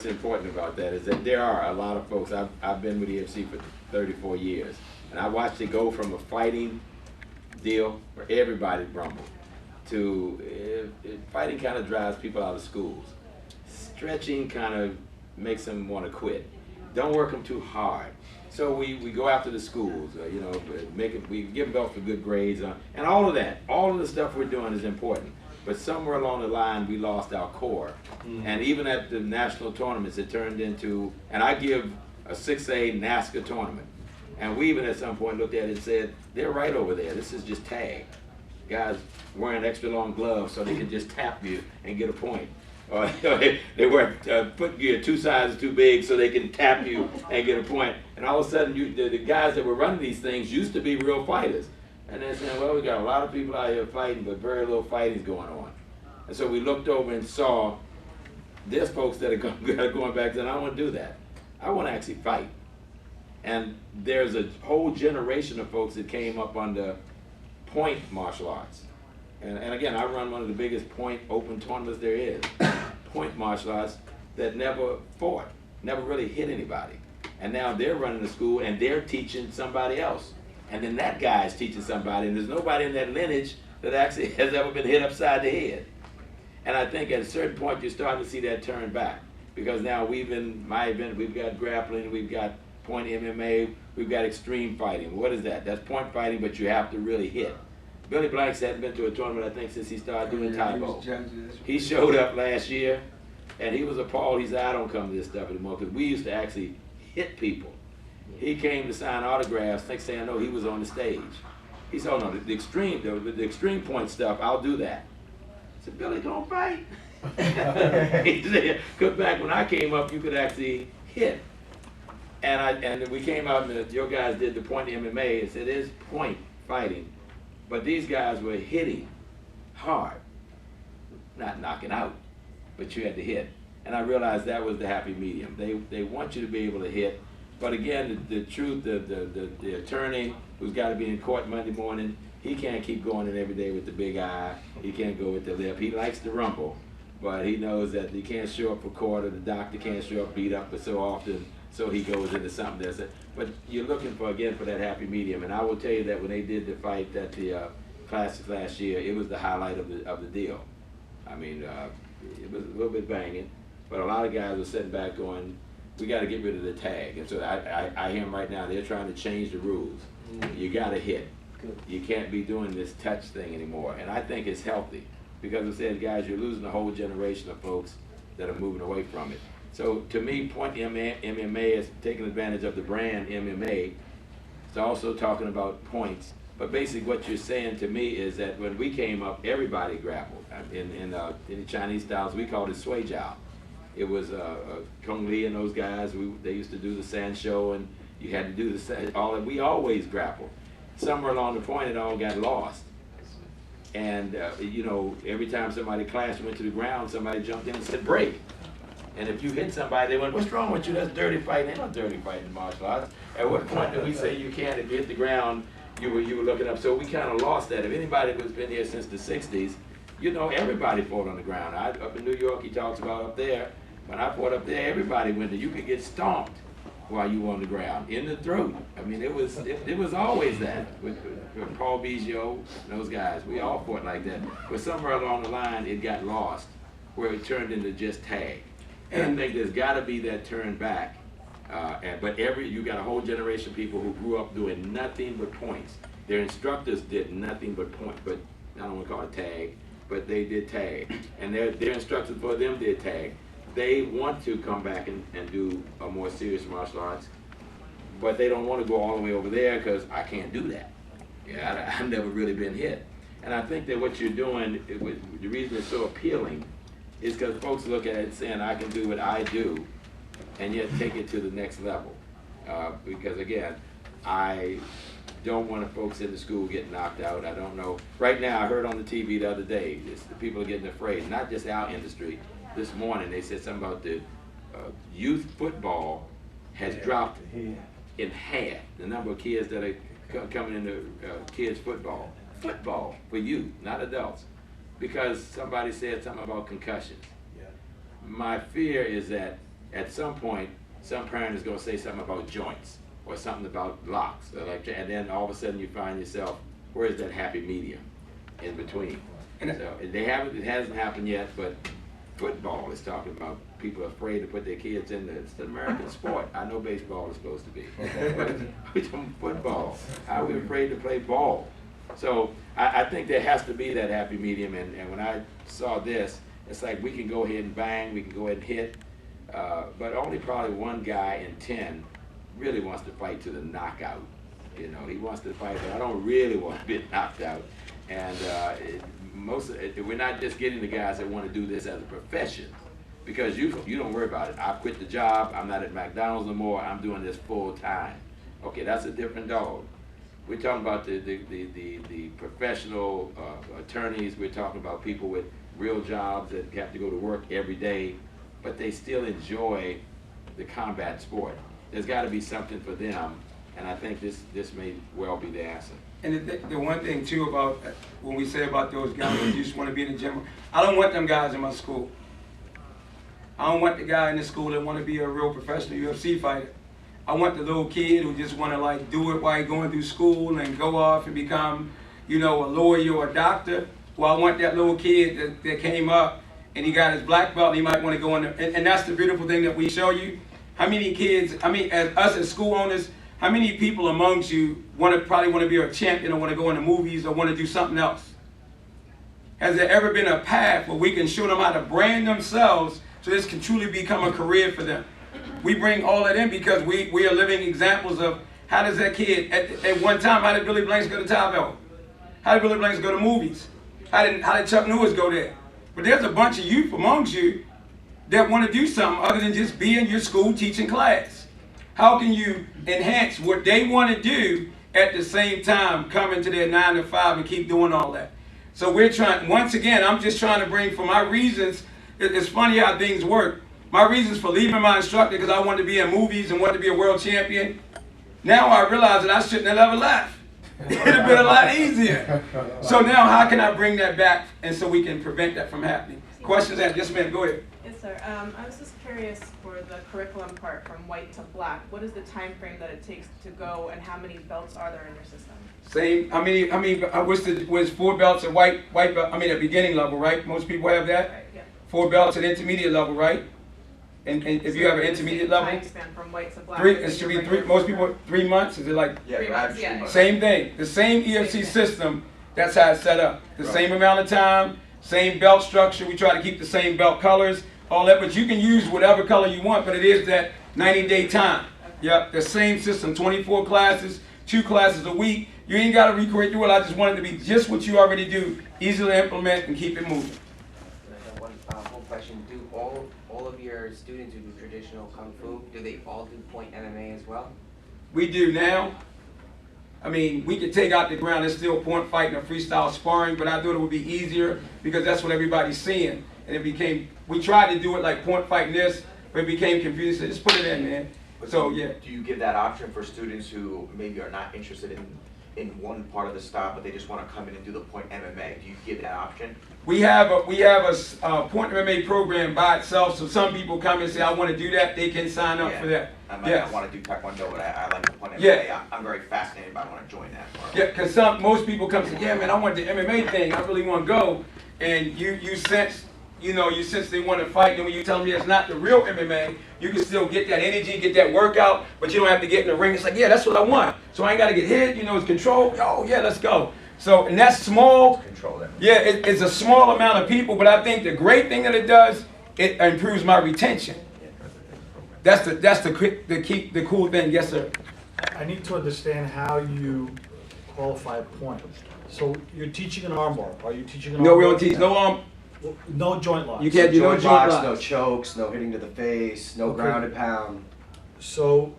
What's important about that is that there are a lot of folks. I've been with EFC for 34 years, and I watched it go from a fighting deal where everybody grumbled to fighting kind of drives people out of schools. Stretching kind of makes them want to quit. Don't work them too hard. So we go after the schools, we give them for good grades, and all of that. All of the stuff we're doing is important. But somewhere along the line, we lost our core. And even at the national tournaments, it turned into, and I give a 6A NASCAR tournament. And we even at some point looked at it and said, they're right over there. This is just tag. Guys wearing extra long gloves so they can just tap you and get a point. Or they wear footgear 2 sizes too big so they can tap you and get a point. And all of a sudden, the guys that were running these things used to be real fighters. And they're saying, well, we got a lot of people out here fighting, but very little fighting's going on. And so we looked over and saw there's folks that are going back and I don't want to do that. I want to actually fight. And there's a whole generation of folks that came up under point martial arts. And again, I run one of the biggest point open tournaments there is. Point martial arts that never fought, never really hit anybody. And now they're running the school and they're teaching somebody else. And then that guy is teaching somebody, and there's nobody in that lineage that actually has ever been hit upside the head. And I think at a certain point you're starting to see that turn back. Because now my event, we've got grappling, we've got point MMA, we've got extreme fighting. What is that? That's point fighting, but you have to really hit. Billy Blanks hadn't been to a tournament, I think, since he started doing Taibo. He showed up last year, and he was appalled. He said, I don't come to this stuff anymore, because we used to actually hit people. He came to sign autographs. Next thing I know, he was on the stage. He said, oh no, the extreme point stuff, I'll do that. I said, Billy, don't fight. He said, because back when I came up, you could actually hit. And we came out and your guys did the point MMA. It said, it is point fighting. But these guys were hitting hard. Not knocking out, but you had to hit. And I realized that was the happy medium. They want you to be able to hit. But again, the truth, the attorney who's got to be in court Monday morning, he can't keep going in every day with the big eye. He can't go with the lip. He likes to rumble, but he knows that he can't show up for court, or the doctor can't show up beat up so often, so he goes into something that's it. But you're looking for, again, for that happy medium. And I will tell you that when they did the fight at the Classics last year, it was the highlight of the deal. I mean, it was a little bit banging, but a lot of guys were sitting back going, we got to get rid of the tag. And so I hear them right now, they're trying to change the rules. You got to hit. You can't be doing this touch thing anymore. And I think it's healthy, because it says, guys, you're losing a whole generation of folks that are moving away from it. So to me, point MMA is taking advantage of the brand MMA. It's also talking about points. But basically what you're saying to me is that when we came up, everybody grappled. In the Chinese styles, we called it Sui Jiao. It was Kung Lee and those guys. They used to do the San Show, and you had to do we always grappled. Somewhere along the point, it all got lost. And every time somebody clashed, went to the ground, somebody jumped in and said, break. And if you hit somebody, they went, what's wrong with you? That's dirty fighting. Ain't no dirty fighting in martial arts. At what point did we say you can't? If you hit the ground, you were looking up. So we kind of lost that. If anybody who's been here since the 60s, everybody fought on the ground. Up in New York, he talks about up there. When I fought up there, everybody went there. You could get stomped while you were on the ground, in the throat. I mean, it was always that with Paul Biggio and those guys. We all fought like that. But somewhere along the line, it got lost, where it turned into just tag. And I think there's got to be that turn back. But you got a whole generation of people who grew up doing nothing but points. Their instructors did nothing but point. But I don't want to call it tag, but they did tag. And their instructors for them did tag. They want to come back and do a more serious martial arts, but they don't want to go all the way over there because I can't do that. Yeah, I've never really been hit. And I think that what you're doing, the reason it's so appealing is because folks look at it saying, I can do what I do, and yet take it to the next level. Because again, I don't want folks in the school get knocked out. I don't know. Right now, I heard on the TV the other day, the people are getting afraid, not just our industry. This morning, they said something about the youth football has dropped in half. The number of kids that are coming into kids football. Football for youth, not adults. Because somebody said something about concussions. My fear is that at some point, some parent is gonna say something about joints, or something about locks, or like, and then all of a sudden you find yourself, where's that happy medium in between? And So, it hasn't happened yet, but football is talking about people afraid to put their kids in it's an American sport. I know baseball is supposed to be, but we're talking football. How are we afraid to play ball? So I think there has to be that happy medium, and when I saw this, it's like we can go ahead and bang, we can go ahead and hit, but only probably one guy in 10 really wants to fight to the knockout. You know, he wants to fight, but I don't really want to be knocked out. And we're not just getting the guys that want to do this as a profession, because you don't worry about it. I quit the job, I'm not at McDonald's no more, I'm doing this full time. Okay, that's a different dog. We're talking about the professional attorneys, we're talking about people with real jobs that have to go to work every day, but they still enjoy the combat sport. There's got to be something for them, and I think this may well be the answer. And the one thing too about when we say about those guys who just want to be in the gym, I don't want them guys in my school. I don't want the guy in the school that want to be a real professional UFC fighter. I want the little kid who just want to like do it while he's going through school and go off and become, you know, a lawyer or a doctor. Well, I want that little kid that came up and he got his black belt and he might want to go in there. And that's the beautiful thing that we show you. How many kids, I mean, as us as school owners, how many people amongst you probably want to be a champion or want to go into movies or want to do something else? Has there ever been a path where we can show them how to brand themselves so this can truly become a career for them? We bring all that in because we are living examples of how does that kid, at one time, how did Billy Blanks go to Tyrell? How did Billy Blanks go to movies? How did Chuck Norris go there? But there's a bunch of youth amongst you that want to do something other than just be in your school teaching class. How can you enhance what they want to do at the same time come into their 9 to 5 and keep doing all that? So we're trying, once again, I'm just trying to bring for my reasons. It's funny how things work. My reasons for leaving my instructor because I wanted to be in movies and wanted to be a world champion. Now I realize that I shouldn't have ever left. It would have been a lot easier. So now how can I bring that back and so we can prevent that from happening? Questions? Yes, ma'am, go ahead. Yes, sir. I was just curious for the curriculum part from white to black. What is the time frame that it takes to go, and how many belts are there in your system? Same. I mean, was 4 belts at white belt? I mean, at beginning level, right? Most people have that. Right, yeah. 4 belts at intermediate level, right? And if you have an intermediate level, time span from white to black. it should be 3. Most people 3 months. Is it like? Yeah, 3 months, yeah. Same thing. The same EFC system. That's how it's set up. The same amount of time, same belt structure. We try to keep the same belt colors, all that. But you can use whatever color you want. But it is that 90-day time. Yep. The same system. 24 classes, 2 classes a week. You ain't got to recreate your will. I just want it to be just what you already do, easy to implement and keep it moving. I have one whole question. Do all of your students who do traditional kung fu, do they all do point MMA as well? We do now. I mean, we could take out the ground and still point fighting or freestyle sparring, but I thought it would be easier because that's what everybody's seeing. And it became, we tried to do it like point fighting this, but it became confusing. So just put it in, man. So, yeah. Do you give that option for students who maybe are not interested in one part of the style, but they just want to come in and do the point MMA? Do you give that option? We have a point MMA program by itself, so some people come and say, I want to do that, they can sign up for that. I might Yes. not want to do Taekwondo, but I like the point MMA. Yeah. I'm very fascinated by it. I want to join that. Yeah, because most people come and say, yeah, man, I want the MMA thing, I really want to go. And you sense, you sense they want to fight, and when you tell them it's not the real MMA, you can still get that energy, get that workout, but you don't have to get in the ring. It's like, yeah, that's what I want. So I ain't got to get hit, it's control. Oh, yeah, let's go. So, and that's small. Control that. Yeah, it's a small amount of people, but I think the great thing that it does, it improves my retention. That's the cool thing. Yes, sir. I need to understand how you qualify a point. So you're teaching an armbar. Are you teaching an armbar? No, we don't teach no arm. No joint locks. You can't do no joint joint locks, locks. no chokes, no hitting to the face, no Okay. ground and pound. So,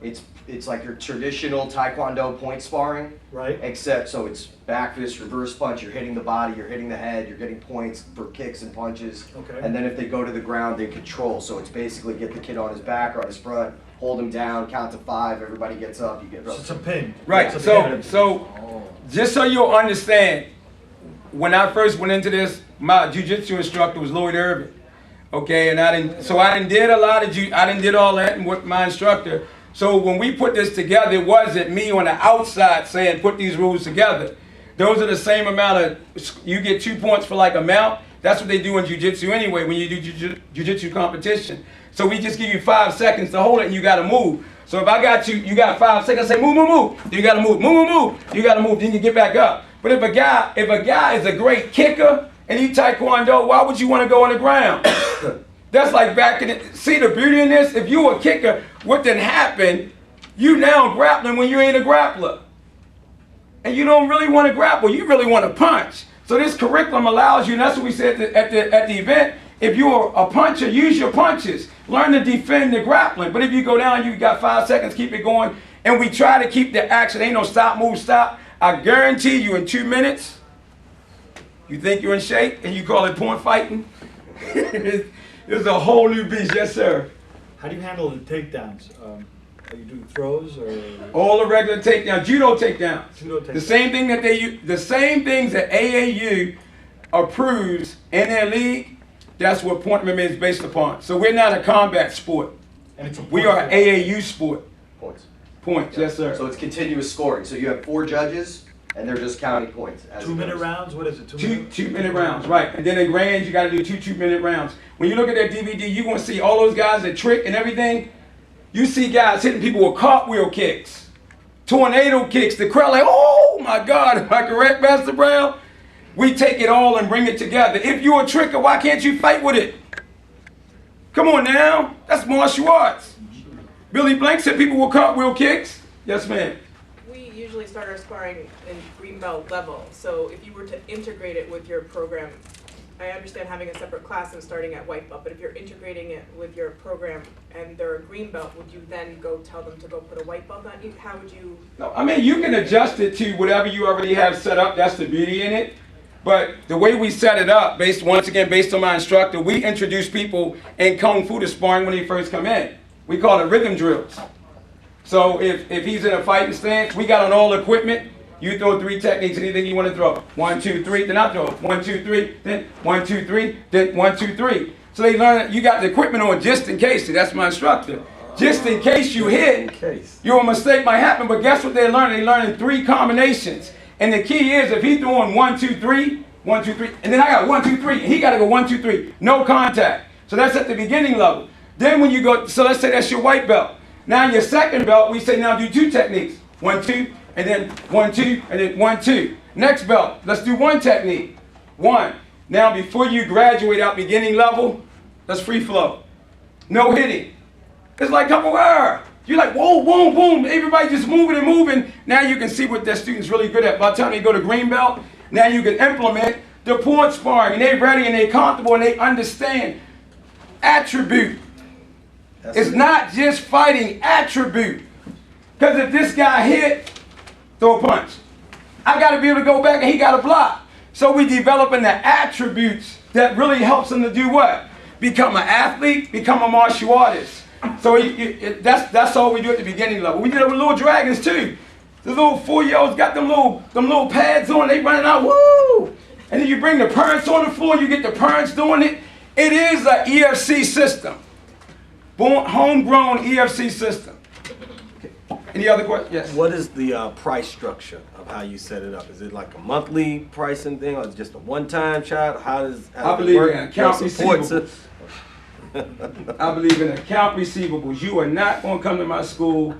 It's like your traditional Taekwondo point sparring, right? except so it's back fist, reverse punch, you're hitting the body, you're hitting the head, you're getting points for kicks and punches. Okay. And then if they go to the ground, they control. So it's basically get the kid on his back or on his front, hold him down, count to 5, everybody gets up, you get So it's a pin. Right. It's a pin. So just so you'll understand, when I first went into this, my jiu-jitsu instructor was Lloyd Irvin. Okay, and I didn't did a lot of I didn't did all that and with my instructor. So when we put this together, it wasn't me on the outside saying put these rules together. Those are the same amount of, you get 2 points for like a mount. That's what they do in jiu-jitsu anyway when you do jiu-jitsu competition. So we just give you 5 seconds to hold it and you gotta move. So if I got you got 5 seconds, I say move, move, move. You gotta move, move, move, move. You gotta move, then you get back up. But if a guy is a great kicker and he taekwondo, why would you wanna go on the ground? That's like back in the, see the beauty in this? If you a kicker, what then happened, you now grappling when you ain't a grappler. And you don't really want to grapple, you really want to punch. So this curriculum allows you, and that's what we said at the event, if you're a puncher, use your punches. Learn to defend the grappling. But if you go down, you got 5 seconds, keep it going. And we try to keep the action, ain't no stop, move, stop. I guarantee you in 2 minutes, you think you're in shape and you call it point fighting? It's a whole new beast, yes sir. How do you handle the takedowns? Are you doing throws or? All the regular takedowns, judo takedowns. Judo takedowns. The same thing that they use, the same things that AAU approves in their league, that's what point MMA is based upon. So we're not a combat sport. And it's a We are an AAU sport. Points. Points, yes sir. So it's continuous scoring. So you have 4 judges, and they're just counting points. As 2 it minute goes. rounds? What is it? 2 Two minute? 2 minute rounds, right. And then in grands, you got to do 2 minute rounds. When you look at that DVD, you're going to see all those guys that trick and everything. You see guys hitting people with cartwheel kicks, tornado kicks. The crowd like, oh my God, am I correct, Master Brown? We take it all and bring it together. If you're a tricker, why can't you fight with it? Come on now, that's martial arts. Billy Blanks hit people with cartwheel kicks. Yes, ma'am. We usually start our sparring in green belt level, so if you were to integrate it with your program, I understand having a separate class and starting at white belt, but if you're integrating it with your program and they're a green belt, would you then go tell them to go put a white belt on you? How would you? No, I mean, you can adjust it to whatever you already have set up. That's the beauty in it. But the way we set it up, once again, based on my instructor, we introduce people in Kung Fu to sparring when they first come in. We call it rhythm drills. So if he's in a fighting stance, we got on all equipment. You throw 3 techniques, anything you want to throw. 1, 2, 3, then I throw. 1, 2, 3, then 1, 2, 3, then 1, 2, 3. So they learn that you got the equipment on just in case. See, that's my instructor. Just in case you hit, your mistake might happen. But guess what they're learning? They're learning 3 combinations. And the key is if he's doing 1, 2, 3, 1, 2, 3, and then I got 1, 2, 3, and he got to go 1, 2, 3, no contact. So that's at the beginning level. Then when you go, so let's say that's your white belt. Now in your second belt, we say now do 2 techniques. 1, 2, and then 1, 2, and then 1, 2. Next belt, let's do 1 technique. 1. Now before you graduate out beginning level, that's free flow. No hitting. It's like couple hour. You're like, whoa, boom, boom. Everybody just moving and moving. Now you can see what that student's really good at. By the time they go to green belt, now you can implement the point sparring. And they're ready and they're comfortable and they understand attribute. It's not just fighting, attribute. Because if this guy hit, throw a punch. I got to be able to go back and he got to block. So we developing the attributes that really helps him to do what? Become an athlete, become a martial artist. So that's all we do at the beginning level. We did it with little dragons too. The little 4-year-olds got them little pads on, they running out, woo! And then you bring the parents on the floor, you get the parents doing it. It is an EFC system. Homegrown EFC system. Any other questions? Yes. What is the price structure of how you set it up? Is it like a monthly pricing thing, or is it just a one-time shot? How does I it believe work? in account Your support receivables. system? I believe in account receivables. You are not going to come to my school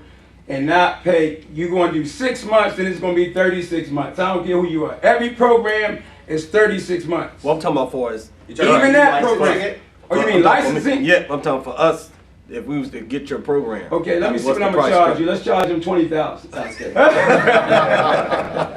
and not pay. You're going to do 6 months, then it's going to be 36 months. I don't care who you are. Every program is 36 months. What I'm talking about for is Even that program. it? Oh, you mean licensing? Yeah, I'm talking for us. If we was to get your program. Okay, let me see what's what I'm the going to price charge you. Let's charge them $20,000. Sounds good.